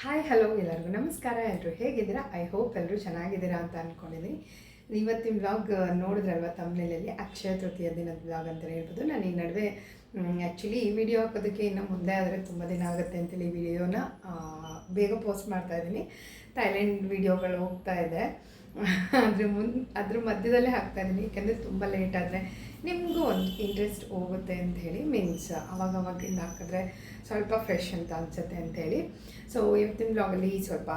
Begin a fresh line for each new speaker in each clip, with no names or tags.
Hi hello ಎಲ್ಲರಿಗೂ ನಮಸ್ಕಾರ. ಎಲ್ಲರೂ ಹೇಗಿದ್ದೀರಾ? ಐ ಹೋಪ್ ಎಲ್ಲರೂ ಚೆನ್ನಾಗಿದ್ದೀರಾ ಅಂತ ಅಂದ್ಕೊಂಡಿದ್ದೀನಿ. ಇವತ್ತಿನ ವ್ಲಾಗ್ ನೋಡಿದ್ರಲ್ವ ತಮ್ಮನೇಲಲ್ಲಿ ಅಕ್ಷಯ ತೃತೀಯ ದಿನದ ವ್ಲಾಗ್ ಅಂತಲೇ ಹೇಳ್ಬೋದು. ನಾನು ಈ ನಡುವೆ ಆ್ಯಕ್ಚುಲಿ ಈ ವಿಡಿಯೋ ಹಾಕೋದಕ್ಕೆ ಇನ್ನು ಮುಂದೆ ಆದರೆ ತುಂಬ ದಿನ ಆಗುತ್ತೆ ಅಂತೇಳಿ ವಿಡಿಯೋನ ಬೇಗ ಪೋಸ್ಟ್ ಮಾಡ್ತಾಯಿದ್ದೀನಿ. ಥೈಲ್ಯಾಂಡ್ ವಿಡಿಯೋಗಳು ಹೋಗ್ತಾ ಇದೆ, ಅದ್ರ ಮಧ್ಯದಲ್ಲೇ ಹಾಕ್ತಾಯಿದ್ದೀನಿ. ಯಾಕೆಂದರೆ ತುಂಬ ಲೇಟ್ ಆದರೆ ನಿಮಗೂ ಒಂದು ಇಂಟ್ರೆಸ್ಟ್ ಹೋಗುತ್ತೆ ಅಂಥೇಳಿ, ಮೀನ್ಸ್ ಅವಾಗವಾಗಿಂದ ಹಾಕಿದ್ರೆ ಸ್ವಲ್ಪ ಫ್ರೆಶ್ ಅಂತ ಅನಿಸುತ್ತೆ ಅಂಥೇಳಿ. ಸೊ ಇವತ್ತಿನ ಬ್ಲಾಗಲ್ಲಿ ಸ್ವಲ್ಪ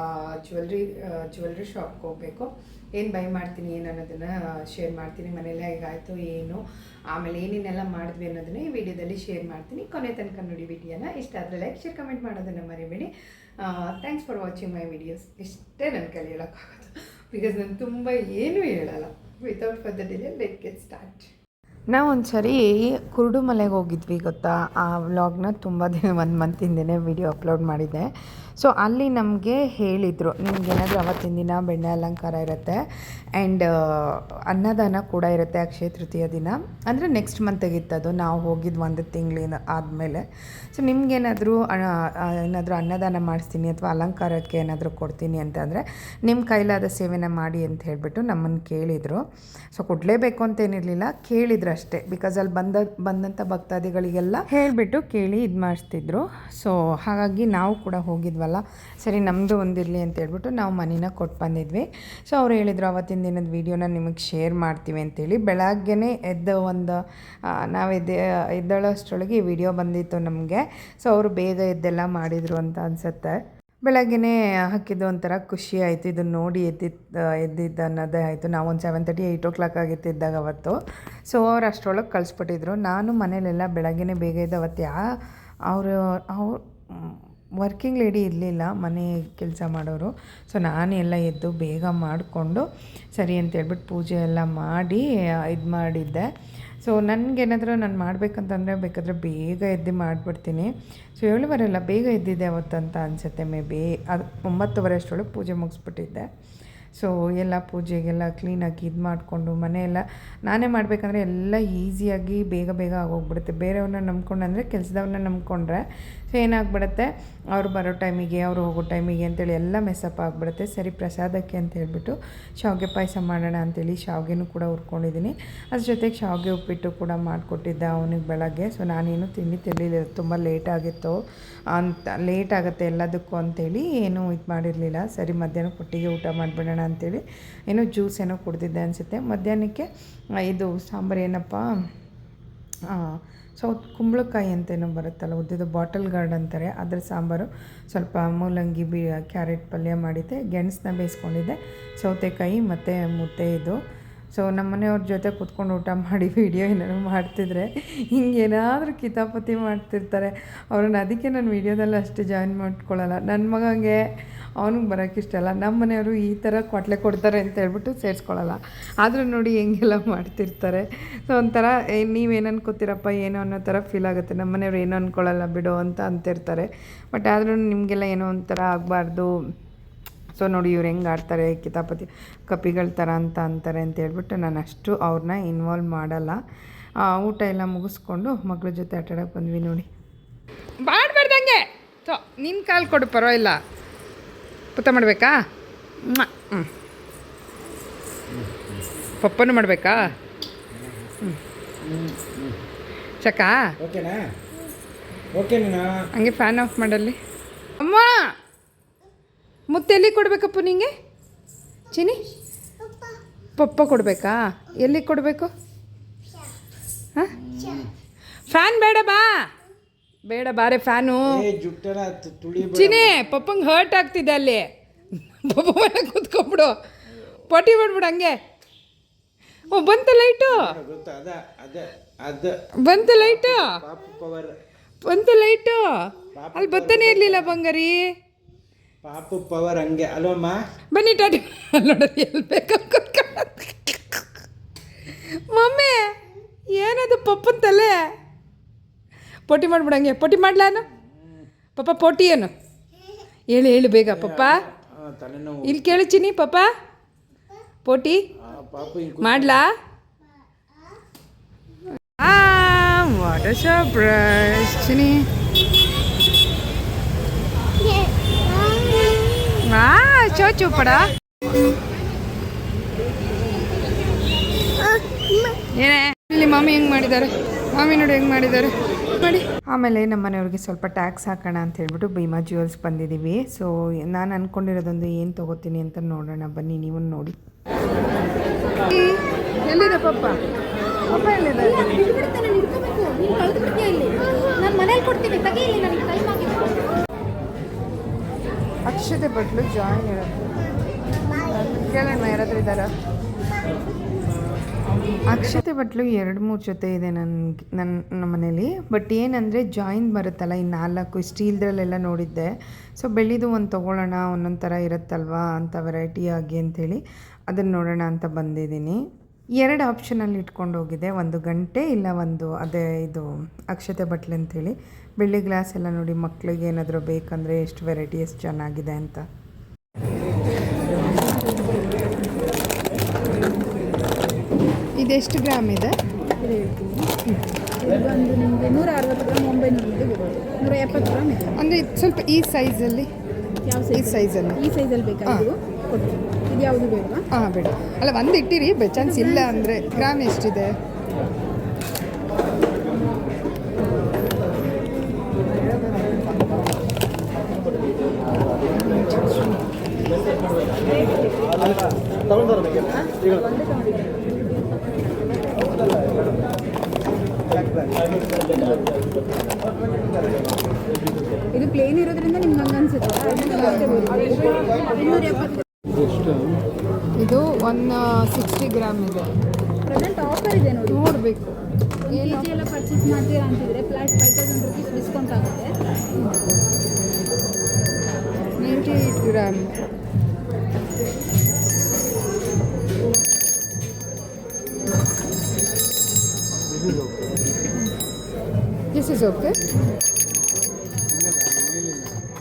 ಜ್ಯುವೆಲ್ರಿ ಶಾಪ್ಗೆ ಹೋಗಬೇಕು. ಏನು ಬೈ ಮಾಡ್ತೀನಿ ಏನು ಅನ್ನೋದನ್ನು ಶೇರ್ ಮಾಡ್ತೀನಿ. ಮನೆಯಲ್ಲೇ ಹೇಗಾಯಿತು ಏನು, ಆಮೇಲೆ ಏನೇನೆಲ್ಲ ಮಾಡಿದ್ವಿ ಅನ್ನೋದನ್ನ ಈ ವಿಡಿಯೋದಲ್ಲಿ ಶೇರ್ ಮಾಡ್ತೀನಿ. ಕೊನೆ ತನಕ ನೋಡಿ ವಿಡಿಯೋನ. ಇಷ್ಟ ಆದರೆ ಲೈಕ್ ಶೇರ್ ಕಮೆಂಟ್ ಮಾಡೋದನ್ನು ಮರಿಬೇಡಿ. Thanks for watching my videos. ಇಷ್ಟೇ ನನ್ನ ಕೈಲಿ ಹೇಳೋಕ್ಕಾಗೋದು, ಬಿಕಾಸ್ ನಾನು ತುಂಬ ಏನೂ ಹೇಳಲ್ಲ. Without further delay let get start. ನಾವು ಒಂದು ಸರಿ ಕುರುಡುಮಲೆಗೆ ಹೋಗಿದ್ವಿ ಗೊತ್ತಾ. ಆ ವ್ಲಾಗ್ನ ತುಂಬ ದಿನ 1 ಮಂತ್ ಹಿಂದೆ ವಿಡಿಯೋ ಅಪ್ಲೋಡ್ ಮಾಡಿದ್ದೆ. ಸೊ ಅಲ್ಲಿ ನಮಗೆ ಹೇಳಿದರು, ನಿಮಗೇನಾದರೂ ಅವತ್ತಿನ ದಿನ ಬೆಣ್ಣೆ ಅಲಂಕಾರ ಇರುತ್ತೆ ಆ್ಯಂಡ್ ಅನ್ನದಾನ ಕೂಡ ಇರುತ್ತೆ ಅಕ್ಷಯ ತೃತೀಯ ದಿನ. ಅಂದರೆ ನೆಕ್ಸ್ಟ್ ಮಂತಿಗಿತ್ತದು, ನಾವು ಹೋಗಿದ್ದು 1 ತಿಂಗಳಿಂದ ಆದಮೇಲೆ. ಸೊ ನಿಮಗೇನಾದರೂ ಏನಾದರೂ ಅನ್ನದಾನ ಮಾಡಿಸ್ತೀನಿ ಅಥವಾ ಅಲಂಕಾರಕ್ಕೆ ಏನಾದರೂ ಕೊಡ್ತೀನಿ ಅಂತಂದರೆ ನಿಮ್ಮ ಕೈಲಾದ ಸೇವೆನ ಮಾಡಿ ಅಂತ ಹೇಳಿಬಿಟ್ಟು ನಮ್ಮನ್ನು ಕೇಳಿದರು. ಸೊ ಕೊಡಲೇಬೇಕು ಅಂತೇನಿರಲಿಲ್ಲ, ಕೇಳಿದ್ರು ಅಷ್ಟೇ. ಬಿಕಾಸ್ ಅಲ್ಲಿ ಬಂದಂಥ ಭಕ್ತಾದಿಗಳಿಗೆಲ್ಲ ಹೇಳಿಬಿಟ್ಟು ಕೇಳಿ ಇದು ಮಾಡಿಸ್ತಿದ್ರು. ಸೊ ಹಾಗಾಗಿ ನಾವು ಕೂಡ ಹೋಗಿದ್ವಲ್ಲ, ಸರಿ ನಮ್ಮದು ಒಂದಿರಲಿ ಅಂತ ಹೇಳ್ಬಿಟ್ಟು ನಾವು ಮನೇನ ಕೊಟ್ಟು ಬಂದಿದ್ವಿ. ಸೊ ಅವ್ರು ಹೇಳಿದರು ಅವತ್ತಿನ ದಿನದ ವೀಡಿಯೋನ ನಿಮಗೆ ಶೇರ್ ಮಾಡ್ತೀವಿ ಅಂತೇಳಿ. ಬೆಳಗ್ಗೆನೇ ನಾವು ಎದ್ದೇಳೋಷ್ಟರೊಳಗೆ ಈ ವಿಡಿಯೋ ಬಂದಿತ್ತು ನಮಗೆ. ಸೊ ಅವರು ಬೇಗ ಎದ್ದೆಲ್ಲ ಮಾಡಿದರು ಅಂತ ಅನಿಸುತ್ತೆ. ಬೆಳಗ್ಗೆನೇ ಹಾಕಿದ್ದು ಒಂಥರ ಖುಷಿ ಆಯಿತು. ಇದನ್ನು ನೋಡಿ ಎದ್ದಿದ್ದು ಅನ್ನೋದೇ ಆಯಿತು. ನಾವು ಒಂದು 7:30 8 o'clock ಆಗಿತ್ತಿದ್ದಾಗ ಅವತ್ತು. ಸೊ ಅವ್ರು ಅಷ್ಟರೊಳಗೆ ಕಳಿಸ್ಬಿಟ್ಟಿದ್ರು. ನಾನು ಮನೇಲೆಲ್ಲ ಬೆಳಗ್ಗೆನೇ ಬೇಗ ಇದ್ದ ಅವತ್ತು ಅವ್ರು ವರ್ಕಿಂಗ್ ಲೇಡಿ ಇರಲಿಲ್ಲ, ಮನೆ ಕೆಲಸ ಮಾಡೋರು. ಸೊ ನಾನು ಎಲ್ಲ ಎದ್ದು ಬೇಗ ಮಾಡಿಕೊಂಡು ಸರಿ ಅಂತೇಳ್ಬಿಟ್ಟು ಪೂಜೆ ಎಲ್ಲ ಮಾಡಿ ಇದು ಮಾಡಿದ್ದೆ. ಸೊ ನನಗೇನಾದರೂ ನಾನು ಮಾಡಬೇಕಂತಂದರೆ ಬೇಕಾದರೆ ಬೇಗ ಎದ್ದು ಮಾಡಿಬಿಡ್ತೀನಿ. ಸೊ 7:30 ಎಲ್ಲ ಬೇಗ ಎದ್ದಿದ್ದೆ ಅವತ್ತಂತ ಅನಿಸುತ್ತೆ. ಮೇ ಬಿ ಅದು 9:30 ಅಷ್ಟರೊಳಗೆ ಪೂಜೆ ಮುಗಿಸ್ಬಿಟ್ಟಿದ್ದೆ. ಸೊ ಎಲ್ಲ ಪೂಜೆಗೆಲ್ಲ ಕ್ಲೀನಾಗಿ ಇದು ಮಾಡಿಕೊಂಡು ಮನೆಯೆಲ್ಲ ನಾನೇ ಮಾಡಬೇಕಂದ್ರೆ ಎಲ್ಲ ಈಸಿಯಾಗಿ ಬೇಗ ಬೇಗ ಆಗೋಗ್ಬಿಡುತ್ತೆ. ಬೇರೆಯವ್ರನ್ನ ನಂಬ್ಕೊಂಡು ಅಂದರೆ ಕೆಲಸದವ್ರನ್ನ ನಂಬ್ಕೊಂಡ್ರೆ ಸೊ ಏನಾಗ್ಬಿಡುತ್ತೆ, ಅವ್ರು ಬರೋ ಟೈಮಿಗೆ ಅವ್ರು ಹೋಗೋ ಟೈಮಿಗೆ ಅಂತೇಳಿ ಎಲ್ಲ ಮೆಸ್ಸಪ್ ಆಗಿಬಿಡುತ್ತೆ. ಸರಿ ಪ್ರಸಾದಕ್ಕೆ ಅಂತ ಹೇಳ್ಬಿಟ್ಟು ಶಾವಿಗೆ ಪಾಯಸ ಮಾಡೋಣ ಅಂಥೇಳಿ ಶಾವಿಗೆನೂ ಕೂಡ ಹುರ್ಕೊಂಡಿದ್ದೀನಿ. ಅದ್ರ ಜೊತೆಗೆ ಶಾವಿಗೆ ಉಪ್ಪಿಟ್ಟು ಕೂಡ ಮಾಡಿಕೊಟ್ಟಿದ್ದೆ ಅವನಿಗೆ ಬೆಳಗ್ಗೆ. ಸೊ ನಾನೇನು ತಿನ್ನಲಿಲ್ಲ, ತುಂಬ ಲೇಟ್ ಆಗುತ್ತೆ ಎಲ್ಲದಕ್ಕೂ ಅಂಥೇಳಿ ಏನೂ ಇದು ಮಾಡಿರಲಿಲ್ಲ. ಸರಿ ಮಧ್ಯಾಹ್ನ ಕೊಟ್ಟಿಗೆ ಊಟ ಮಾಡಿಬಿಡೋಣ ಅಂಥೇಳಿ ಏನೋ ಜ್ಯೂಸ್ ಏನೋ ಕುಡ್ದಿದ್ದೆ ಅನಿಸುತ್ತೆ. ಮಧ್ಯಾಹ್ನಕ್ಕೆ ಇದು ಸಾಂಬಾರು ಏನಪ್ಪ, ಸೊ ಕುಂಬಳಕಾಯಿ ಅಂತೇನೋ ಬರುತ್ತಲ್ಲ ಉದ್ದಿದ್ದು, ಬಾಟಲ್ ಗಾರ್ಡ್ ಅಂತಾರೆ, ಅದ್ರ ಸಾಂಬಾರು, ಸ್ವಲ್ಪ ಮೂಲಂಗಿ ಕ್ಯಾರೆಟ್ ಪಲ್ಯ ಮಾಡಿದ್ದೆ, ಗೆಣಸನ್ನ ಬೇಯಿಸ್ಕೊಂಡಿದ್ದೆ, ಸೌತೆಕಾಯಿ ಮತ್ತು ಮುದ್ದೆ ಇದು. ಸೊ ನಮ್ಮ ಮನೆಯವ್ರ ಜೊತೆ ಕೂತ್ಕೊಂಡು ಊಟ ಮಾಡಿ ವೀಡಿಯೋ ಏನಾದ್ರು ಮಾಡ್ತಿದ್ರೆ ಹಿಂಗೇನಾದರೂ ಕಿತಾಪತಿ ಮಾಡ್ತಿರ್ತಾರೆ ಅವ್ರನ್ನ. ಅದಕ್ಕೆ ನಾನು ವೀಡಿಯೋದಲ್ಲಿ ಅಷ್ಟು ಜಾಯಿನ್ ಮಾಡ್ಕೊಳ್ಳಲ್ಲ. ನನ್ನ ಮಗಂಗೆ ಅವ್ನಿಗೆ ಬರೋಕ್ಕೆ ಇಷ್ಟ ಅಲ್ಲ. ನಮ್ಮ ಮನೆಯವರು ಈ ಥರ ಕೊಟ್ಲೆ ಕೊಡ್ತಾರೆ ಅಂತ ಹೇಳ್ಬಿಟ್ಟು ಸೇರಿಸ್ಕೊಳ್ಳಲ್ಲ. ಆದರೂ ನೋಡಿ ಹೆಂಗೆಲ್ಲ ಮಾಡ್ತಿರ್ತಾರೆ. ಸೊ ಒಂಥರ ನೀವೇನು ಅನ್ಕೋತೀರಪ್ಪ ಏನೋ ಅನ್ನೋ ಥರ ಫೀಲ್ ಆಗುತ್ತೆ. ನಮ್ಮ ಮನೆಯವ್ರು ಏನೋ ಅಂದ್ಕೊಳ್ಳಲ್ಲ ಬಿಡು ಅಂತ ಅಂತಿರ್ತಾರೆ. ಬಟ್ ಆದರೂ ನಿಮಗೆಲ್ಲ ಏನೋ ಒಂಥರ ಆಗಬಾರ್ದು. ಸೊ ನೋಡಿ ಇವ್ರು ಹೆಂಗೆ ಆಡ್ತಾರೆ ಕಿತಾಪತಿ ಕಪಿಗಳ ಥರ ಅಂತ ಅಂತಾರೆ ಅಂತ ಹೇಳ್ಬಿಟ್ಟು ನಾನು ಅಷ್ಟು ಅವ್ರನ್ನ ಇನ್ವಾಲ್ವ್ ಮಾಡಲ್ಲ. ಊಟ ಎಲ್ಲ ಮುಗಿಸ್ಕೊಂಡು ಮಗಳ ಜೊತೆ ಆಟಾಡೋಕೆ ಬಂದ್ವಿ. ನೋಡಿ ಬಾಡ್ಬಾರ್ದಂಗೆ. ಸೊ ನಿನ್ನ ಕಾಲು ಕೊಡು, ಪರವಾಗಿಲ್ಲ. ಪುತ್ತ ಮಾಡಬೇಕಾ? ಹ್ಞೂ ಪಪ್ಪನೂ ಮಾಡಬೇಕಾ? ಚಕ್ಕ
ಓಕೆನಾ? ಓಕೆನಾ?
ಹಂಗೆ ಫ್ಯಾನ್ ಆಫ್ ಮಾಡಲ್ಲಿ. ಅಮ್ಮ ಮುತ್ತೆ ಎಲ್ಲಿ ಕೊಡಬೇಕಪ್ಪ ನಿಂಗೆ? ಚಿನಿ ಪಪ್ಪ ಕೊಡಬೇಕಾ? ಎಲ್ಲಿಗೆ ಕೊಡಬೇಕು? ಹಾಂ ಫ್ಯಾನ್ ಬೇಡ ಬಾರೆ ಫ್ಯಾನು. ಚಿನಿ ಪಪ್ಪಂಗೆ ಹರ್ಟ್ ಆಗ್ತಿದೆ ಅಲ್ಲಿ. ಪಪ್ಪ ಮನೆ ಕೂತ್ಕೊಂಬಿಡು, ಪಟ್ಟಿ ಮಾಡ್ಬಿಡು ಹಂಗೆ. ಓ ಬಂತು ಲೈಟು, ಬಂತು ಲೈಟು, ಬಂತು ಲೈಟು. ಅಲ್ಲಿ ಬತ್ತಾನೆ ಇರಲಿಲ್ಲ ಬಂಗಾರಿ.
ಪಾಪು ಪವರ್ ಹಂಗೆ ಅಲ್ವಮ್ಮ.
ಬನ್ನಿ ಟಾಟಿ ನೋಡೋದು ಎಲ್ಲಿ ಬೇಕು ಮಮ್ಮಿ. ಏನದು ಪಪ್ಪನ ತಲೆ? ಪೋಟಿ ಮಾಡ್ಬಿಡಂಗೆ. ಪೋಟಿ ಮಾಡ್ಲಾನು ಪಪ್ಪ? ಪೋಟಿ ಏನು ಹೇಳು ಬೇಗ ಪಪ್ಪ. ಇಲ್ಲಿ ಕೇಳು ಚಿನಿ, ಪಪ್ಪ ಪೋಟಿ ಮಾಡ್ಲಾ? What a surprise Chini. ಚೋಚು ಪಡ ಏನೇ ಇಲ್ಲಿ ಮಾಮಿ ಹೆಂಗೆ ಮಾಡಿದ್ದಾರೆ, ಮಾಮಿ ನೋಡಿ ಹೆಂಗೆ ಮಾಡಿದ್ದಾರೆ ಮಾಡಿ. ಆಮೇಲೆ ನಮ್ಮ ಮನೆಯವ್ರಿಗೆ ಸ್ವಲ್ಪ ಟ್ಯಾಕ್ಸ್ ಹಾಕೋಣ ಅಂತ ಹೇಳ್ಬಿಟ್ಟು ಭೀಮಾ ಜ್ಯುವೆಲ್ಸ್ ಬಂದಿದ್ದೀವಿ. ಸೊ ನಾನು ಅಂದ್ಕೊಂಡಿರೋದೊಂದು ಏನು ತೊಗೋತೀನಿ ಅಂತ ನೋಡೋಣ, ಬನ್ನಿ ನೀವು ನೋಡಿ. ಎಲ್ಲಿದೆ ಪಪ್ಪ? ಪಪ್ಪ ಎಲ್ಲಿದೆ?
ನಾನು ಮನೇಲಿ ಕೊಡ್ತೀನಿ, ತೆಗೀಲಿ, ನನಗೆ ಟೈಮ್ ಆಗಿದೆ.
ಅಕ್ಷತೆ ಬಟ್ಲು ಜಾಯಿನ್ ಇರೋದು ಕೇಳೋಣ ಯಾರಾದ್ರೂ ಇದ್ದಾರಾ? ಅಕ್ಷತೆ ಬಟ್ಲು 2-3 ಜೊತೆ ಇದೆ ನಮ್ಮ ಮನೇಲಿ. ಬಟ್ ಏನಂದರೆ ಜಾಯಿನ್ ಬರುತ್ತಲ್ಲ, ಈ 4 ಸ್ಟೀಲ್ದ್ರಲ್ಲೆಲ್ಲ ನೋಡಿದ್ದೆ. ಸೊ ಬೆಳ್ಳಿದು ಒಂದು ತೊಗೊಳ್ಳೋಣ, ಒಂದೊಂದು ಥರ ಇರುತ್ತಲ್ವಾ ಅಂತ ವೆರೈಟಿ ಆಗಿ ಅಂಥೇಳಿ ಅದನ್ನು ನೋಡೋಣ ಅಂತ ಬಂದಿದ್ದೀನಿ. 2 ಆಪ್ಷನಲ್ಲಿ ಇಟ್ಕೊಂಡು ಹೋಗಿದೆ, ಒಂದು ಗಂಟೆ ಇಲ್ಲ ಒಂದು ಅದೇ ಇದು ಅಕ್ಷತೆ ಬಟ್ಲು ಅಂಥೇಳಿ. ಬೆಳ್ಳಿ ಗ್ಲಾಸ್ ಎಲ್ಲ ನೋಡಿ, ಮಕ್ಕಳಿಗೆ ಏನಾದರೂ ಬೇಕಂದರೆ ಎಷ್ಟು ವೆರೈಟಿ ಎಷ್ಟು ಚೆನ್ನಾಗಿದೆ ಅಂತ. ಇದೆಷ್ಟು ಗ್ರಾಮ್ ಇದೆ?
ಇದೊಂದು ನಿಮಗೆ 160 ಗ್ರಾಮ್ 900 ಬರುತ್ತೆ, 170 ಗ್ರಾಮ್ ಇದೆ.
ಅಂದರೆ ಸ್ವಲ್ಪ ಈ ಸೈಜಲ್ಲಿ,
ಯಾವ
ಈ ಸೈಜಲ್ಲಿ
ಈ ಸೈಜಲ್ಲಿ ಬೇಕಾಗಿದ್ದು ಕೊಡ್ತೀನಿ. ಇದು ಯಾವುದು ಬೇಡವಾ?
ಹಾಂ ಬೇಡ, ಅಲ್ಲ ಒಂದು ಇಟ್ಟಿರಿ, ಬೈ ಚಾನ್ಸ್ ಇಲ್ಲ ಅಂದರೆ. ಗ್ರಾಮ್ ಎಷ್ಟಿದೆ?
ಇದು ಪ್ಲೇನ್ ಇರೋದ್ರಿಂದ ನಿಮ್ಗೆ ಹಂಗೆ ಅನ್ಸುತ್ತೆ. 270.
ಇದು 160 ಗ್ರಾಮ್ ಇದೆ.
ಪ್ರೆಸೆಂಟ್ ಆಫರ್ ಇದೆ ನೋಡಿ,
ನೋಡಬೇಕು.
ಕೆ ಜಿ ಎಲ್ಲ ಪರ್ಚೇಸ್ ಮಾಡ್ತೀರಾ ಅಂತಿದ್ರೆ ಫ್ಲಾಟ್ 5000 ರುಪೀಸ್ ಡಿಸ್ಕೌಂಟ್ ಆಗುತ್ತೆ.
98 ಗ್ರಾಮ್. This is okay.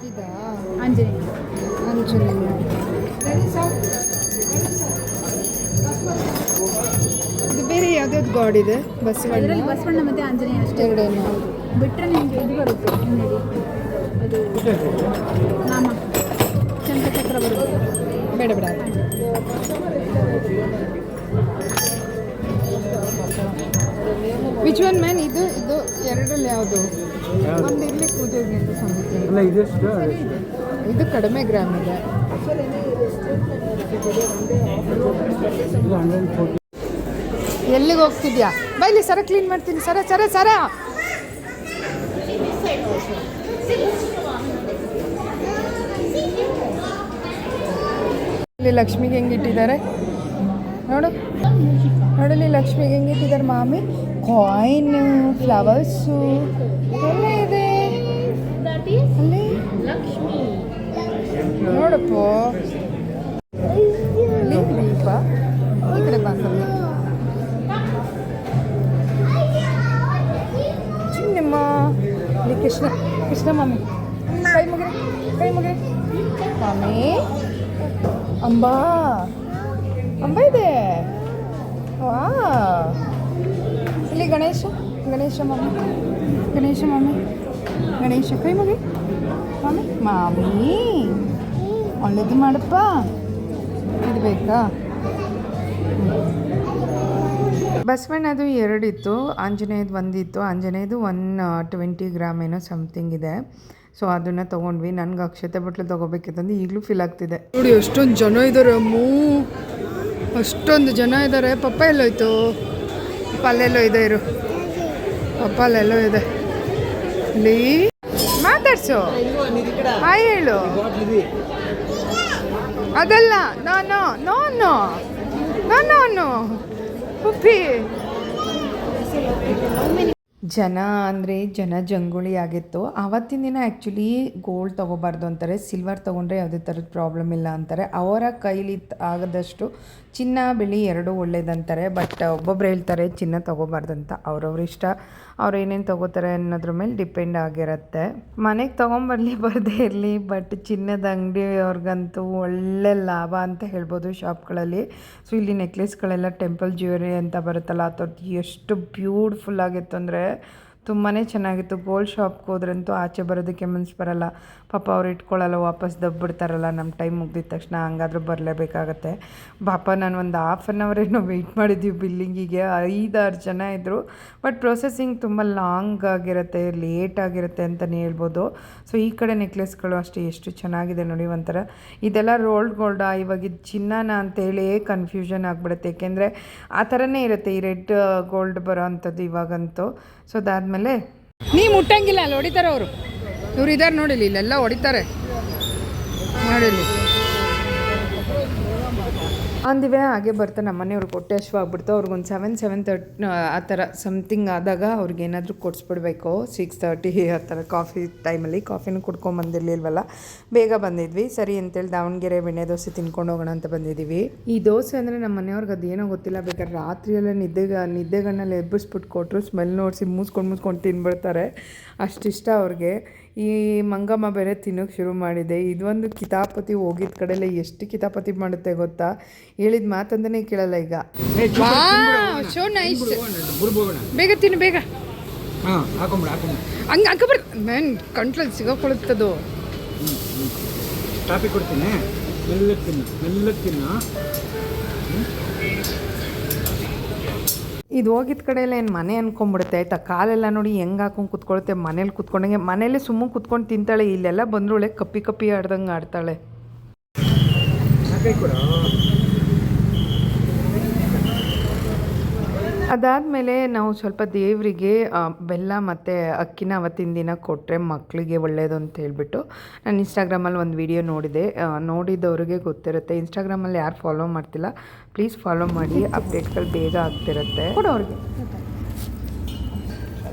ಇದಾ
ಆಂಜನೇಯ
ಅಂಜನೇಯ. ಇದು ಬೇರೆ ಯಾವ್ದಾವ್ದು ಗಾಡ್ ಇದೆ? ಬಸವಣ್ಣ,
ಇದರಲ್ಲಿ ಬಸವಣ್ಣ ಮತ್ತು ಆಂಜನೇಯ ಅಷ್ಟೇ.
ಎರಡೇನು?
ಬಿಟ್ಟರೆ ನಿಮಗೆ ಇದು ಬರುತ್ತೆ, ಅದು ನಾಮ ಚಂದ್ರಚಕ್ರ ಬರುತ್ತೆ.
ಬೇಡ ಬೇಡ. Which one man? ಇದು ಇದು ಎರಡರಲ್ಲಿ ಯಾವುದು? ಒಂದು ಇರಲಿ ಪೂಜೆಗೆ ಅಂತ ಸಂಗತಿ.
ಅಲ್ಲ ಇದೆಷ್ಟು?
ಇದು ಕಡಿಮೆ ಗ್ರಾಮ್ ಇದೆ. ಎಲ್ಲಿಗೆ ಹೋಗ್ತಿದ್ಯಾ? ಬೈಲಿ, ಸರ ಕ್ಲೀನ್ ಮಾಡ್ತೀನಿ. ಸರ ಸರ ಸರ ಇಲ್ಲಿ ಲಕ್ಷ್ಮಿಗೆ ಹೆಂಗಿಟ್ಟಿದ್ದಾರೆ ನೋಡು, ನೋಡಲಿ ಲಕ್ಷ್ಮಿಗೆ ಹೆಂಗಿಟ್ಟಿದ್ದಾರೆ ಮಾಮಿ. ಕಾಯಿನ್, ಫ್ಲವರ್ಸು ಎಲ್ಲ ಇದೆ ಅಲ್ಲಿ. ನೋಡಪ್ಪ ಇಲ್ಲಿ ದೀಪ. ಈ ಕಡೆ ಬಂದಲ್ಲ ಚಿನ್ನಮ್ಮ. ಇಲ್ಲಿ ಕೃಷ್ಣ, ಕೃಷ್ಣ ಮಾಮಿ. ಕೈ ಮುಗಿರಿ, ಕೈ ಮುಗಿರಿ ಮಾಮಿ. ಅಂಬಾ, ಅಂಬ ಇದೆ. ವಾ, ಇಲ್ಲಿ ಗಣೇಶ, ಗಣೇಶ ಮಾಮಿ, ಗಣೇಶ ಮಾಮಿ, ಗಣೇಶ. ಕೈ ಮುಗಿ ಮಾಮಿ. ಮಾಮಿ ಒಳ್ಳೇದು ಮಾಡಪ್ಪ. ಇದು ಬೇಕಾ? ಬಸವಣ್ಣದು 2 ಇತ್ತು, ಆಂಜನೇಯದು 1 ಇತ್ತು. ಆಂಜನೇಯದು 120 ಗ್ರಾಮ್ ಏನೋ ಸಮಥಿಂಗ್ ಇದೆ. ಸೊ ಅದನ್ನು ತೊಗೊಂಡ್ವಿ. ನನಗೆ ಅಕ್ಷತೆ ಬಟ್ಲು ತೊಗೋಬೇಕಿತ್ತಂದು ಈಗಲೂ ಫೀಲ್ ಆಗ್ತಿದೆ. ನೋಡಿ ಎಷ್ಟೊಂದು ಜನ ಇದ್ದಾರೆ ಅಮ್ಮೂ, ಅಷ್ಟೊಂದು ಜನ ಇದ್ದಾರೆ. ಪಪ್ಪ ಎಲ್ಲೋಯ್ತು? ಪಪ್ಪ ಅಲ್ಲೆಲ್ಲೋ ಇದೆ, ಇರು. ಪಪ್ಪ ಅಲ್ಲೆಲ್ಲೋ ಇದೆ. ಇಲ್ಲಿ ಮಾತಾಡ್ಸು, ಹಾಯ್ ಹೇಳು. ಅದಲ್ಲ, ನಾನು no no no no no puppy. ಜನ ಅಂದರೆ ಜನ ಜಂಗುಳಿ ಆಗಿತ್ತು ಆವತ್ತಿನ ದಿನ. ಆ್ಯಕ್ಚುಲಿ ಗೋಲ್ಡ್ ತೊಗೋಬಾರ್ದು ಅಂತಾರೆ, ಸಿಲ್ವರ್ ತೊಗೊಂಡ್ರೆ ಯಾವುದೇ ಥರದ ಪ್ರಾಬ್ಲಮ್ ಇಲ್ಲ ಅಂತಾರೆ. ಅವರ ಕೈಲಿ ಆಗದಷ್ಟು ಚಿನ್ನ ಬೆಳ್ಳಿ ಎರಡೂ ಒಳ್ಳೇದಂತಾರೆ. ಬಟ್ ಒಬ್ಬೊಬ್ರು ಹೇಳ್ತಾರೆ ಚಿನ್ನ ತೊಗೋಬಾರ್ದು ಅಂತ. ಅವ್ರವ್ರ ಇಷ್ಟ, ಅವ್ರು ಏನೇನು ತೊಗೋತಾರೆ ಅನ್ನೋದ್ರ ಮೇಲೆ ಡಿಪೆಂಡ್ ಆಗಿರುತ್ತೆ. ಮನೆಗೆ ತೊಗೊಂಬರಲಿ ಬರದೇ ಇರಲಿ, ಬಟ್ ಚಿನ್ನದ ಅಂಗಡಿಯವ್ರಿಗಂತೂ ಒಳ್ಳೆ ಲಾಭ ಅಂತ ಹೇಳ್ಬೋದು ಶಾಪ್ಗಳಲ್ಲಿ. ಸೊ ಇಲ್ಲಿ ನೆಕ್ಲೆಸ್ಗಳೆಲ್ಲ ಟೆಂಪಲ್ ಜ್ಯುವೆರಿ ಅಂತ ಬರುತ್ತಲ್ಲ, ಆ ಥರದ್ದು ಎಷ್ಟು ಬ್ಯೂಟಿಫುಲ್ ಆಗಿತ್ತು ಅಂದರೆ ತುಂಬಾ ಚೆನ್ನಾಗಿತ್ತು. ಗೋಲ್ಡ್ ಶಾಪ್ಗೆ ಹೋದ್ರಂತೂ ಆಚೆ ಬರೋದಕ್ಕೆ ಮನ್ಸು ಬರಲ್ಲ. ಪಾಪ ಅವ್ರು ಇಟ್ಕೊಳ್ಳಲ್ಲ, ವಾಪಸ್ ದಬ್ಬಿಡ್ತಾರಲ್ಲ ನಮ್ಮ ಟೈಮ್ ಮುಗ್ದಿದ ತಕ್ಷಣ. ಹಂಗಾದ್ರೂ ಬರಲೇಬೇಕಾಗತ್ತೆ. ಪಾಪ ನಾನು ಒಂದು ಹಾಫ್ ಆನ್ ಅವರ್ ಏನೋ ವೆಯ್ಟ್ ಮಾಡಿದ್ದೀವಿ ಬಿಲ್ಲಿಂಗಿಗೆ. 5-6 ಜನ ಇದ್ದರು. ಬಟ್ ಪ್ರೊಸೆಸಿಂಗ್ ತುಂಬ ಲಾಂಗ್ ಆಗಿರುತ್ತೆ, ಲೇಟ್ ಆಗಿರುತ್ತೆ ಅಂತಲೇ ಹೇಳ್ಬೋದು. ಸೊ ಈ ಕಡೆ ನೆಕ್ಲೆಸ್ಗಳು ಅಷ್ಟೇ ಎಷ್ಟು ಚೆನ್ನಾಗಿದೆ ನೋಡಿ. ಒಂಥರ ಇದೆಲ್ಲ ರೋಲ್ಡ್ ಗೋಲ್ಡಾ ಇವಾಗ ಇದು ಚಿನ್ನನ ಅಂತೇಳಿ ಕನ್ಫ್ಯೂಷನ್ ಆಗಿಬಿಡುತ್ತೆ. ಏಕೆಂದರೆ ಆ ಥರನೇ ಇರುತ್ತೆ ಈ ರೆಡ್ ಗೋಲ್ಡ್ ಬರೋ ಅಂಥದ್ದು ಇವಾಗಂತೂ. ಸೊ ಅದಾದಮೇಲೆ ನೀ ಮುಟ್ಟಂಗಿಲ್ಲ, ಅಲ್ಲಿ ಹೊಡಿತಾರೆ ಅವರು. ಇವ್ರು ಇದ್ದಾರೆ ನೋಡಿಲಿ, ಇಲ್ಲೆಲ್ಲ ಹೊಡಿತಾರೆ ನೋಡಿಲಿ. ಅಂದಿವೆ ಹಾಗೆ ಬರ್ತಾ ನಮ್ಮ ಮನೆಯವ್ರಿಗೆ ಹೊಟ್ಟೆ ಹಶ್ವಾಗ್ಬಿಡ್ತು. ಅವ್ರಿಗೊಂದು 7:30 ಆ ಥರ ಸಮಥಿಂಗ್ ಆದಾಗ ಅವ್ರಿಗೆ ಏನಾದರೂ ಕೊಡಿಸ್ಬಿಡ್ಬೇಕು. 6:30 ಆ ಥರ ಕಾಫಿ ಟೈಮಲ್ಲಿ ಕಾಫಿನೂ ಕುಡ್ಕೊಂಬಂದಿರಲಿಲ್ವಲ್ಲ, ಬೇಗ ಬಂದಿದ್ವಿ. ಸರಿ ಅಂತೇಳಿ ದಾವಣಗೆರೆ ಬೆಣ್ಣೆ ದೋಸೆ ತಿನ್ಕೊಂಡು ಹೋಗೋಣ ಅಂತ ಬಂದಿದ್ದೀವಿ. ಈ ದೋಸೆ ಅಂದರೆ ನಮ್ಮ ಮನೆಯವ್ರಿಗೆ ಅದೇನೋ ಗೊತ್ತಿಲ್ಲ, ಬೇಕಾದ್ರೆ ರಾತ್ರಿಯೆಲ್ಲ ನಿದ್ದೆಗಣ್ಣಲ್ಲಿ ಎಬ್ಬಿಸ್ಬಿಟ್ಟು ಕೊಟ್ಟರು ಸ್ಮೆಲ್ ನೋಡಿಸಿ ಮೂಸ್ಕೊಂಡು ತಿನ್ಬಿಡ್ತಾರೆ. ಅಷ್ಟಿಷ್ಟ ಅವ್ರಿಗೆ. ಈ ಮಂಗಮ್ಮ ಬೇರೆ ತಿನ್ನೋಕ್ಕೆ ಶುರು ಮಾಡಿದೆ. ಇದೊಂದು ಕಿತಾಪತಿ ಹೋಗಿದ್ದ ಕಡೆಯಲ್ಲ ಎಷ್ಟು ಕಿತಾಪತಿ ಮಾಡುತ್ತೆ ಗೊತ್ತಾ. ಹೇಳಿದ ಮಾತಂದನೇ ಕೇಳಲ್ಲ ಈಗ. ಶೋ ನೈಸ್, ಬೇಗ ತಿನ್ನು ಬೇಗ. ಹಂಗೆ ಹಾಕಬಾರ್ದು ಮ್ಯಾನ್, ಕಂಟ್ಲಲ್ಲಿ ಸಿಗೋಕೊಳುತ್ತದು.
ಕಾಫಿ ಕೊಡ್ತೀನಿ, ಮೆಲ್ಲಕ್ಕೆ ತಿನ್ನು.
ಇದು ಹೋಗಿದ್ದ ಕಡೆ ಎಲ್ಲ ಏನು ಮನೆ ಅಂದ್ಕೊಂಬಿಡುತ್ತೆ ಆಯಿತಾ. ಕಾಲೆಲ್ಲ ನೋಡಿ ಹೆಂಗೆ ಹಾಕೊಂಡು ಕುತ್ಕೊಳುತ್ತೆ. ಮನೇಲಿ ಕುತ್ಕೊಂಡಂಗೆ, ಮನೇಲಿ ಸುಮ್ಮನೆ ಕುತ್ಕೊಂಡು ತಿಂತಾಳೆ. ಇಲ್ಲೆಲ್ಲ ಬಂದವಳೆ ಕಪ್ಪಿ ಆಡ್ದಂಗೆ ಆಡ್ತಾಳೆ. ಅದಾದಮೇಲೆ ನಾವು ಸ್ವಲ್ಪ ದೇವರಿಗೆ ಬೆಲ್ಲ ಮತ್ತು ಅಕ್ಕಿನ ಅವತ್ತಿನ ದಿನ ಕೊಟ್ಟರೆ ಮಕ್ಕಳಿಗೆ ಒಳ್ಳೆಯದು ಅಂತ ಹೇಳ್ಬಿಟ್ಟು ನಾನು ಇನ್ಸ್ಟಾಗ್ರಾಮಲ್ಲಿ ಒಂದು ವಿಡಿಯೋ ನೋಡಿದೆ. ನೋಡಿದವ್ರಿಗೆ ಗೊತ್ತಿರುತ್ತೆ. ಇನ್ಸ್ಟಾಗ್ರಾಮಲ್ಲಿ ಯಾರು ಫಾಲೋ ಮಾಡ್ತಿಲ್ಲ ಪ್ಲೀಸ್ ಫಾಲೋ ಮಾಡಿ, ಅಪ್ಡೇಟ್ಗಳು ಬೇಗ ಆಗ್ತಿರುತ್ತೆ. ಕೊಡೋರಿಗೆ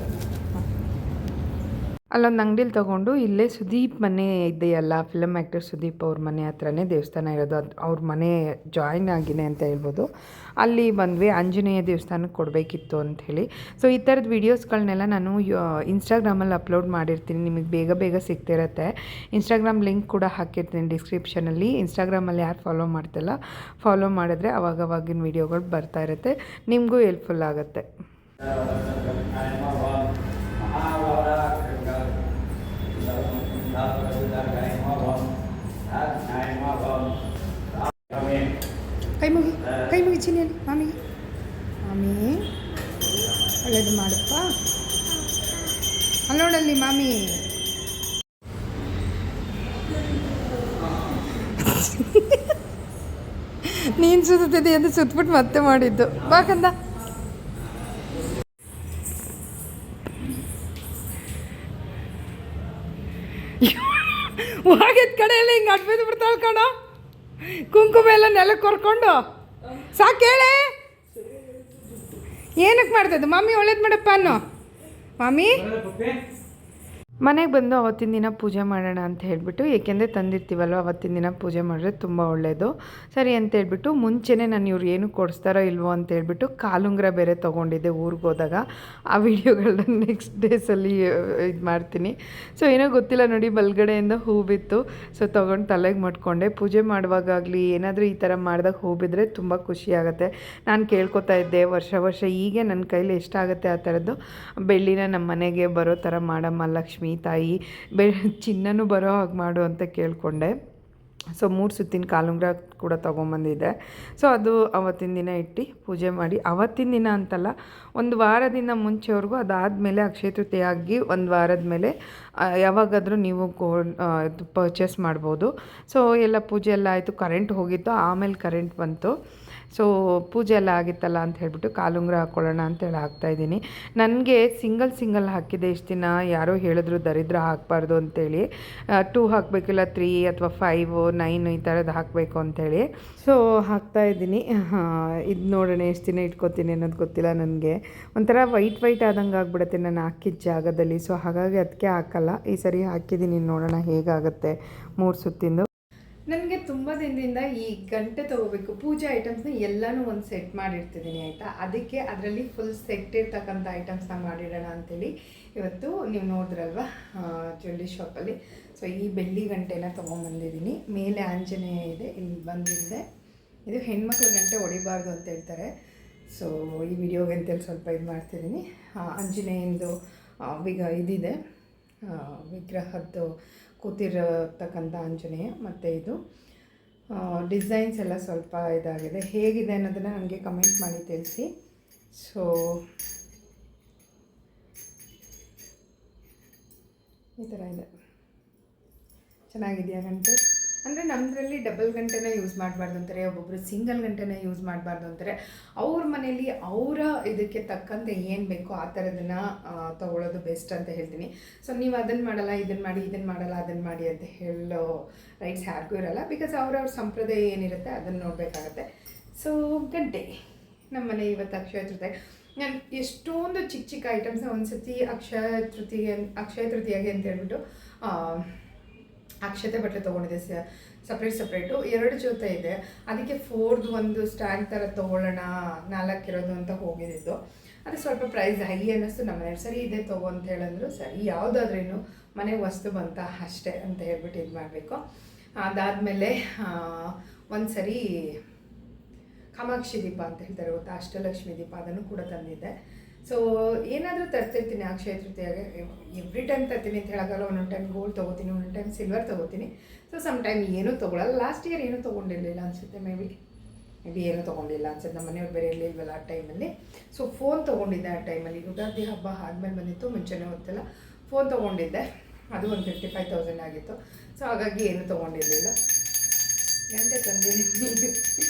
ಅಲ್ಲೊಂದು ಅಂಗಡಿಲಿ ತೊಗೊಂಡು ಇಲ್ಲೇ ಸುದೀಪ್ ಮನೆ ಇದೆಯಲ್ಲ, ಫಿಲಮ್ ಆ್ಯಕ್ಟರ್ ಸುದೀಪ್ ಅವ್ರ ಮನೆ ಹತ್ರನೇ ದೇವಸ್ಥಾನ ಇರೋದು. ಅದು ಅವ್ರ ಮನೆ ಜಾಯಿನ್ ಆಗಿನೇ ಅಂತ ಹೇಳ್ಬೋದು. ಅಲ್ಲಿ ಬಂದ್ವಿ. ಆಂಜನೇಯ ದೇವಸ್ಥಾನಕ್ಕೆ ಕೊಡಬೇಕಿತ್ತು ಅಂಥೇಳಿ. ಸೊ ಈ ಥರದ ವೀಡಿಯೋಸ್ಗಳನ್ನೆಲ್ಲ ನಾನು ಇನ್ಸ್ಟಾಗ್ರಾಮಲ್ಲಿ ಅಪ್ಲೋಡ್ ಮಾಡಿರ್ತೀನಿ, ನಿಮಗೆ ಬೇಗ ಸಿಗ್ತಿರುತ್ತೆ. ಇನ್ಸ್ಟಾಗ್ರಾಮ್ ಲಿಂಕ್ ಕೂಡ ಹಾಕಿರ್ತೀನಿ ಡಿಸ್ಕ್ರಿಪ್ಷನಲ್ಲಿ. ಇನ್ಸ್ಟಾಗ್ರಾಮಲ್ಲಿ ಯಾರು ಫಾಲೋ ಮಾಡ್ತಿಲ್ಲ ಫಾಲೋ ಮಾಡಿದ್ರೆ ಅವಾಗಿನ ವೀಡಿಯೋಗಳು ಬರ್ತಾ ಇರುತ್ತೆ, ನಿಮಗೂ ಹೆಲ್ಪ್ಫುಲ್ ಆಗುತ್ತೆ. ಕೈ ಮುಗಿ ಚಿನ್ನಿಯಲ್ಲಿ ಮಾಮಿ ಒಳ್ಳೇದು ಮಾಡಪ್ಪ. ಅಲ್ಲಿ ನೋಡಲ್ಲಿ ಮಾಮಿ. ನೀನು ಸುತ್ತಿದೆ ಅಂತ ಸುತ್ತಬಿಟ್ಟು ಮತ್ತೆ ಮಾಡಿದ್ದು ಬಾಕಂದ. ಹೋಗಿದ ಕಡೆಯಲ್ಲಿ ಹಿಂಗೆ ಅಡ್ಬಿದ್ದು ಬಿಡ್ತಾಳೆ ಕಣ. ಕುಂಕುಮ ಎಲ್ಲ ನೆಲಕ್ಕೆ ಕೊರ್ಕೊಂಡು ಸಾಕೇಳೆ. ಏನಕ್ಕೆ ಮಾಡ್ತದ್ದು ಮಾಮಿ? ಒಳ್ಳೇದು ಮಾಡಪ್ಪ ಅನ್ನೋ ಮಾಮಿ. ಮನೆಗೆ ಬಂದು ಅವತ್ತಿನ ದಿನ ಪೂಜೆ ಮಾಡೋಣ ಅಂತ ಹೇಳಿಬಿಟ್ಟು, ಏಕೆಂದರೆ ತಂದಿರ್ತೀವಲ್ವ ಅವತ್ತಿನ ದಿನ ಪೂಜೆ ಮಾಡಿದ್ರೆ ತುಂಬ ಒಳ್ಳೆಯದು. ಸರಿ ಅಂತ ಹೇಳ್ಬಿಟ್ಟು ಮುಂಚೆನೇ ನಾನು ಇವ್ರು ಏನು ಕೊಡಿಸ್ತಾರೋ ಇಲ್ವೋ ಅಂತ ಹೇಳ್ಬಿಟ್ಟು ಕಾಲುಂಗ್ರ ಬೇರೆ ತೊಗೊಂಡಿದ್ದೆ ಊರಿಗೆ ಹೋದಾಗ. ಆ ವಿಡಿಯೋಗಳನ್ನ ನೆಕ್ಸ್ಟ್ ಡೇಸಲ್ಲಿ ಇದು ಮಾಡ್ತೀನಿ. ಸೊ ಏನೋ ಗೊತ್ತಿಲ್ಲ ನೋಡಿ, ಬಲ್ಗಡೆಯಿಂದ ಹೂ ಬಿತ್ತು. ಸೊ ತೊಗೊಂಡು ತಲೆಗೆ ಮಟ್ಕೊಂಡೆ. ಪೂಜೆ ಮಾಡುವಾಗಲಿ ಏನಾದರೂ ಈ ಥರ ಮಾಡಿದಾಗ ಹೂ ಬಿದ್ದರೆ ತುಂಬ ಖುಷಿಯಾಗುತ್ತೆ. ನಾನು ಕೇಳ್ಕೊತಾ ಇದ್ದೆ ವರ್ಷ ಹೀಗೆ ನನ್ನ ಕೈಲಿ ಎಷ್ಟಾಗುತ್ತೆ ಆ ಥರದ್ದು ಬೆಳ್ಳಿನ ನಮ್ಮ ಮನೆಗೆ ಬರೋ ಥರ ಮಾಡಮ್ಮ ಲಕ್ಷ್ಮಿ ತಾಯಿ, ಚಿನ್ನನೂ ಬರೋ ಹಾಗೆ ಮಾಡು ಅಂತ ಕೇಳಿಕೊಂಡೆ. ಸೊ 3 ಸುತ್ತಿನ ಕಾಲುಂಗ್ರ ಕೂಡ ತೊಗೊಂಬಂದಿದ್ದೆ. ಸೊ ಅದು ಅವತ್ತಿನ ದಿನ ಇಟ್ಟು ಪೂಜೆ ಮಾಡಿ, ಅವತ್ತಿನ ದಿನ ಅಂತಲ್ಲ ಒಂದು ವಾರದಿಂದ ಮುಂಚೆವರೆಗೂ, ಅದಾದಮೇಲೆ ಅಕ್ಷಯ ತೃತೀಯ ಆಗಿ ಒಂದು ವಾರದ ಮೇಲೆ ಯಾವಾಗಾದರೂ ನೀವು ಪರ್ಚೇಸ್ ಮಾಡ್ಬೋದು. ಸೊ ಎಲ್ಲ ಪೂಜೆ ಎಲ್ಲ ಆಯಿತು. ಕರೆಂಟ್ ಹೋಗಿತ್ತು, ಆಮೇಲೆ ಕರೆಂಟ್ ಬಂತು. ಸೊ ಪೂಜೆ ಎಲ್ಲ ಆಗಿತ್ತಲ್ಲ ಅಂತ ಹೇಳ್ಬಿಟ್ಟು ಕಾಲುಂಗ್ರ ಹಾಕ್ಕೊಳ್ಳೋಣ ಅಂತೇಳಿ ಹಾಕ್ತಾಯಿದ್ದೀನಿ. ನನಗೆ ಸಿಂಗಲ್ ಹಾಕಿದೆ ಇಷ್ಟು ದಿನ. ಯಾರೋ ಹೇಳಿದ್ರು ದರಿದ್ರ ಹಾಕಬಾರ್ದು ಅಂತೇಳಿ, 2 ಹಾಕಬೇಕಿಲ್ಲ 3 ಅಥವಾ 5, 9 ಈ ಥರದ್ದು ಹಾಕಬೇಕು ಅಂಥೇಳಿ. ಸೊ ಹಾಕ್ತಾಯಿದ್ದೀನಿ. ಇದು ನೋಡೋಣ ಎಷ್ಟು ದಿನ ಇಟ್ಕೊತೀನಿ ಅನ್ನೋದು ಗೊತ್ತಿಲ್ಲ ನನಗೆ. ಒಂಥರ ವೈಟ್ ಆದಂಗೆ ಆಗಿಬಿಡುತ್ತೆ ನಾನು ಹಾಕಿದ ಜಾಗದಲ್ಲಿ. ಸೊ ಹಾಗಾಗಿ ಅದಕ್ಕೆ ಹಾಕಲ್ಲ. ಈ ಸರಿ ಹಾಕಿದ್ದೀನಿ, ನೋಡೋಣ ಹೇಗಾಗುತ್ತೆ 3 ಸುತ್ತಿಂದು. ನನಗೆ ತುಂಬ ದಿನದಿಂದ ಈ ಗಂಟೆ ತೊಗೋಬೇಕು, ಪೂಜೆ ಐಟಮ್ಸ್ನ ಎಲ್ಲನೂ ಒಂದು ಸೆಟ್ ಮಾಡಿರ್ತಿದ್ದೀನಿ ಆಯಿತಾ. ಅದಕ್ಕೆ ಅದರಲ್ಲಿ ಫುಲ್ ಸೆಟ್ ಇರ್ತಕ್ಕಂಥ ಐಟಮ್ಸ್ನ ಮಾಡಿಡೋಣ ಅಂಥೇಳಿ ಇವತ್ತು ನೀವು ನೋಡಿದ್ರಲ್ವ ಜ್ಯುವೆಲ್ರಿ ಶಾಪಲ್ಲಿ. ಸೊ ಈ ಬೆಳ್ಳಿ ಗಂಟೆನ ತೊಗೊಂಬಂದಿದ್ದೀನಿ. ಮೇಲೆ ಆಂಜನೇಯ ಇದೆ, ಇಲ್ಲಿ ಬಂದಿದೆ. ಇದು ಹೆಣ್ಮಕ್ಳು ಗಂಟೆ ಹೊಡಿಬಾರ್ದು ಅಂತ ಹೇಳ್ತಾರೆ. ಸೊ ಈ ವಿಡಿಯೋಗೆ ಅಂತೇಳಿ ಸ್ವಲ್ಪ ಇದು ಮಾಡ್ತಿದ್ದೀನಿ. ಆಂಜನೇಯಂದು ಇದಿದೆ ವಿಗ್ರಹದ್ದು ಕೂತಿರತಕ್ಕಂಥ ಆಂಜನೇಯ. ಮತ್ತು ಇದು ಡಿಸೈನ್ಸ್ ಎಲ್ಲ ಸ್ವಲ್ಪ ಇದಾಗಿದೆ. ಹೇಗಿದೆ ಅನ್ನೋದನ್ನು ನನಗೆ ಕಮೆಂಟ್ ಮಾಡಿ ತಿಳಿಸಿ. ಸೊ ಈ ಥರ ಇದೆ, ಚೆನ್ನಾಗಿದೆಯಾ ಗಂಟೆ? ಅಂದರೆ ನಮ್ಮದ್ರಲ್ಲಿ ಡಬಲ್ ಗಂಟೆನ ಯೂಸ್ ಮಾಡಬಾರ್ದು ಅಂತಾರೆ, ಒಬ್ಬೊಬ್ಬರು ಸಿಂಗಲ್ ಗಂಟೆನ ಯೂಸ್ ಮಾಡಬಾರ್ದು ಅಂತಾರೆ. ಅವ್ರ ಮನೇಲಿ ಅವರ ಇದಕ್ಕೆ ತಕ್ಕಂತೆ ಏನು ಬೇಕೋ ಆ ಥರದನ್ನು ತೊಗೊಳ್ಳೋದು ಬೆಸ್ಟ್ ಅಂತ ಹೇಳ್ತೀನಿ. ಸೊ ನೀವು ಅದನ್ನು ಮಾಡಲ್ಲ, ಇದನ್ನು ಮಾಡಿ, ಇದನ್ನು ಮಾಡಲ್ಲ, ಅದನ್ನು ಮಾಡಿ ಅಂತ ಹೇಳೋ ರೈಟ್ಸ್ ಯಾರಿಗೂ ಇರೋಲ್ಲ. ಬಿಕಾಸ್ ಅವ್ರವ್ರ ಸಂಪ್ರದಾಯ ಏನಿರುತ್ತೆ ಅದನ್ನು ನೋಡಬೇಕಾಗತ್ತೆ. ಸೊ ಗಂಟೆ ನಮ್ಮನೆ ಇವತ್ತು ಅಕ್ಷಯ ತೃತೀಯ. ನಾನು ಎಷ್ಟೊಂದು ಚಿಕ್ಕ ಚಿಕ್ಕ ಐಟಮ್ಸ್ನ ಒಂದು ಸತಿ ಅಕ್ಷಯ ತೃತೀಯಗೆ ಅಂತ ಹೇಳ್ಬಿಟ್ಟು ಅಕ್ಷತೆ ಬಟ್ಟೆ ತೊಗೊಂಡಿದ್ದೆ, ಸಪ್ರೇಟು 2 ಜೊತೆ ಇದೆ. ಅದಕ್ಕೆ 4ದು ಒಂದು ಸ್ಟ್ಯಾಂಡ್ ಥರ ತೊಗೊಳ್ಳೋಣ 4 ಇರೋದು ಅಂತ ಹೋಗಿದ್ದು. ಅದು ಸ್ವಲ್ಪ ಪ್ರೈಸ್ ಹೈ ಅನ್ನಿಸ್ತು. ನಮ್ಮ ಮನೆಯವ್ರು ಸರಿ ಇದೆ ತೊಗೊ ಅಂತ ಹೇಳಿದ್ರು. ಸರಿ ಯಾವುದಾದ್ರೇನು ಮನೆಗೆ ವಸ್ತು ಬಂತ ಅಷ್ಟೇ ಅಂತ ಹೇಳ್ಬಿಟ್ಟು ಇದು ಮಾಡಬೇಕು. ಅದಾದಮೇಲೆ ಒಂದು ಸರಿ ಕಾಮಾಕ್ಷಿ ದೀಪ ಅಂತ ಹೇಳ್ತಾರೆ ಗೊತ್ತಾ, ಅಷ್ಟಲಕ್ಷ್ಮಿ ದೀಪ, ಅದನ್ನು ಕೂಡ ತಂದಿದ್ದೆ. ಸೊ ಏನಾದರೂ ತರ್ತಿರ್ತೀನಿ ಅಕ್ಷಯ ತೃತೀಯಾಗೆ. ಎವ್ರಿ ಟೈಮ್ ತರ್ತೀನಿ ಅಂತ ಹೇಳೋಕ್ಕಲ್ಲ. ಒಂದೊಂದು ಟೈಮ್ ಗೋಲ್ಡ್ ತೊಗೋತೀನಿ, ಒಂದೊಂದು ಟೈಮ್ ಸಿಲ್ವರ್ ತೊಗೋತೀನಿ. ಸೊ ಸಮ್ ಟೈಮ್ ಏನೂ ತೊಗೊಳಲ್ಲ. ಲಾಸ್ಟ್ ಇಯರ್ ಏನೂ ತೊಗೊಂಡಿರಲಿಲ್ಲ ಅನಿಸುತ್ತೆ, ಮೇ ಬಿ ಏನೂ ತೊಗೊಂಡಿಲ್ಲ ಅನ್ಸುತ್ತೆ. ನಮ್ಮ ಮನೆಯವ್ರು ಬೇರೆ ಇರಲಿಲ್ವಲ್ಲ ಆ ಟೈಮಲ್ಲಿ. ಸೊ ಫೋನ್ ತೊಗೊಂಡಿದ್ದೆ ಆ ಟೈಮಲ್ಲಿ. ಯುಗಾದಿ ಹಬ್ಬ ಆದಮೇಲೆ ಬಂದಿತ್ತು, ಮುಂಚೆನೇ ಗೊತ್ತಿಲ್ಲ. ಫೋನ್ ತೊಗೊಂಡಿದ್ದೆ, ಅದು ಒಂದು 55,000 ಆಗಿತ್ತು. ಸೊ ಹಾಗಾಗಿ ಏನೂ ತೊಗೊಂಡಿರಲಿಲ್ಲ. ಗಂಟೆ ತಂದಿದ್ದೀನಿ.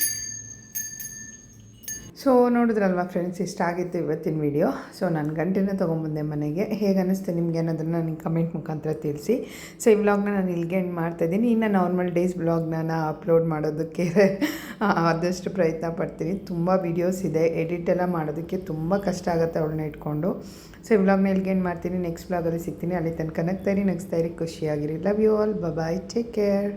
ಸೊ ನೋಡಿದ್ರಲ್ವ ಫ್ರೆಂಡ್ಸ್, ಇಷ್ಟಾಗಿತ್ತು ಇವತ್ತಿನ ವಿಡಿಯೋ. ಸೊ ನಾನು ಗಂಟೆನ ತೊಗೊಂಬಂದೆ ಮನೆಗೆ. ಹೇಗೆ ಅನ್ನಿಸ್ತೆ ನಿಮಗೆ ಅನ್ನೋದನ್ನು ನನಗೆ ಕಮೆಂಟ್ ಮುಖಾಂತರ ತಿಳಿಸಿ. ಸೊ ಈ ವ್ಲಾಗ್ನ ನಾನು ಇಲ್ಲಿಗೆ ಎಂಡ್ ಮಾಡ್ತಾಯಿದ್ದೀನಿ. ಇನ್ನು ನಾರ್ಮಲ್ ಡೇಸ್ ವ್ಲಾಗ್ನ ಅಪ್ಲೋಡ್ ಮಾಡೋದಕ್ಕೆ ಆದಷ್ಟು ಪ್ರಯತ್ನ ಪಡ್ತೀನಿ. ತುಂಬ ವೀಡಿಯೋಸ್ ಇದೆ, ಎಡಿಟ್ ಎಲ್ಲ ಮಾಡೋದಕ್ಕೆ ತುಂಬ ಕಷ್ಟ ಆಗುತ್ತೆ ಅವಳನ್ನ ಇಟ್ಕೊಂಡು. ಸೊ ಈ ವ್ಲಾಗ್ನ ಇಲ್ಲಿಗೆ ಎಂಡ್ ಮಾಡ್ತೀನಿ. ನೆಕ್ಸ್ಟ್ ವ್ಲಾಗಲ್ಲಿ ಸಿಗ್ತೀನಿ. ಅಲ್ಲಿ ತನಕ ನಗ್ತಾಯಿರಿ, ಖುಷಿಯಾಗಿರಿ. Love you all. Bye, take care.